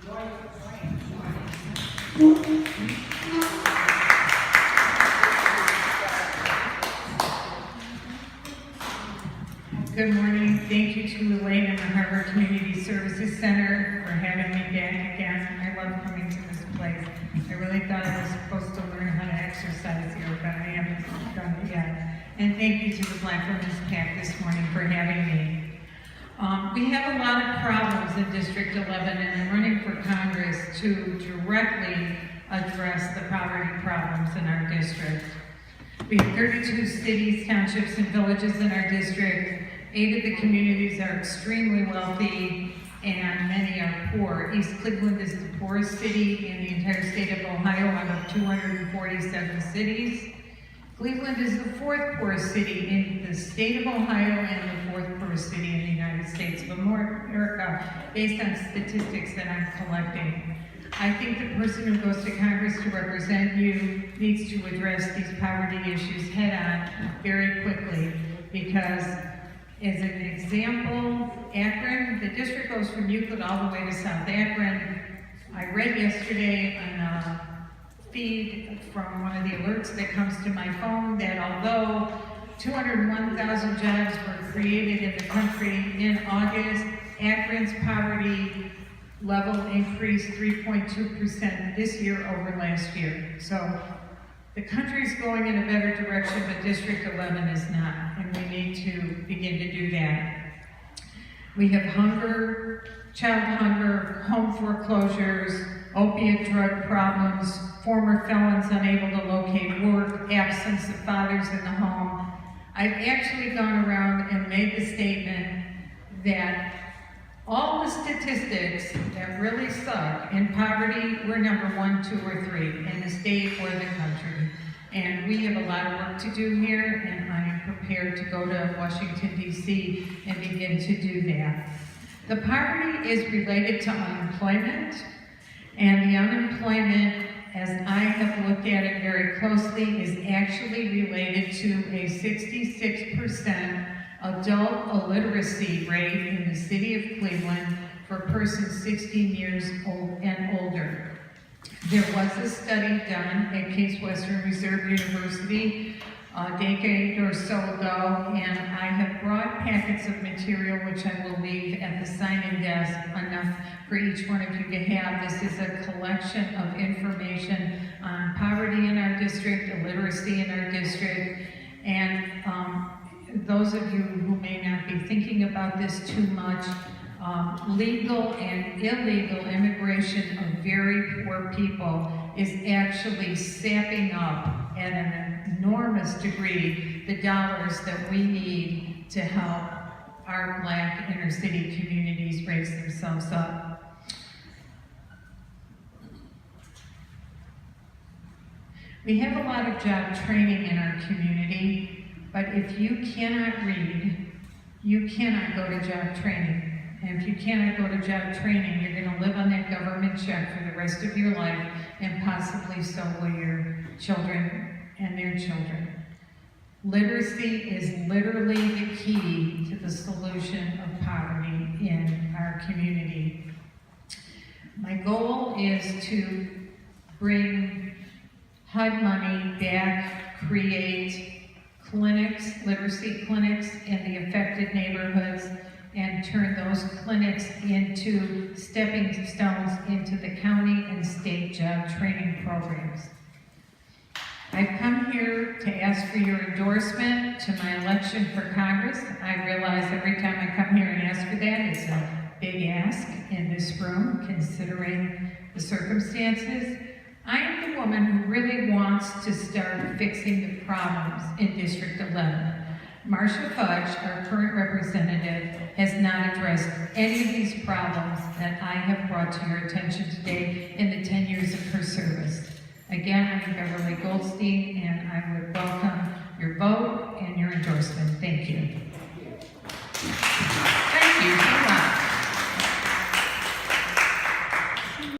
Good morning. Thank you to Elaine and the Harbor Community Services Center for having me back again. I love coming to this place. I really thought I was supposed to learn how to exercise here, but I haven't done it yet. And thank you to the Black Women's PAC this morning for having me. We have a lot of problems in District 11, and I'm running for Congress to directly address the poverty problems in our district. We have 32 cities, townships, and villages in our district. 8 of the communities are extremely wealthy, and many are poor. East Cleveland is the poorest city in the entire state of Ohio out of 247 cities. Cleveland is the 4th poorest city in the state of Ohio and the 4th poorest city in the United States of America, based on statistics that I'm collecting. I think the person who goes to Congress to represent you needs to address these poverty issues head-on very quickly, because as an example, Akron, the district goes from Euclid all the way to South Akron. I read yesterday on a feed from one of the alerts that comes to my phone that although 201,000 jobs were created in the country in August, Akron's poverty level increased 3.2% this year over last year. So the country's going in a better direction, but District 11 is not, and we need to begin to do that. We have hunger, child hunger, home foreclosures, opiate drug problems, former felons unable to locate work, absence of fathers in the home. I've actually gone around and made the statement that all the statistics that really suck in poverty, we're number 1, 2, or 3 in the state or the country. And we have a lot of work to do here, and I am prepared to go to Washington, D.C. and begin to do that. The poverty is related to unemployment, and the unemployment, as I have looked at it very closely, is actually related to a 66% adult illiteracy rate in the city of Cleveland for persons 16 years old and older. There was a study done at Case Western Reserve University a decade or so ago, and I have brought packets of material which I will leave at the sign-in desk, enough for each one of you to have. This is a collection of information on poverty in our district, illiteracy in our district, and those of you who may not be thinking about this too much, legal and illegal immigration of very poor people is actually sapping up at an enormous degree the dollars that we need to help our Black inner city communities raise themselves up. We have a lot of job training in our community. But if you cannot read, you cannot go to job training. And if you cannot go to job training, you're going to live on that government check for the rest of your life, and possibly so will your children and their children. Literacy is literally the key to the solution of poverty in our community. My goal is to bring HUD money back, create clinics, literacy clinics in the affected neighborhoods, and turn those clinics into stepping stones into the county and state job training programs. I've come here to ask for your endorsement to my election for Congress. I realize every time I come here and ask for that, it's a big ask in this room, considering the circumstances. I am the woman who really wants to start fixing the problems in District 11. Marcia Fudge, our current representative, has not addressed any of these problems that I have brought to your attention today in the 10 years of her service. Again, I'm Beverly Goldstein, and I would welcome your vote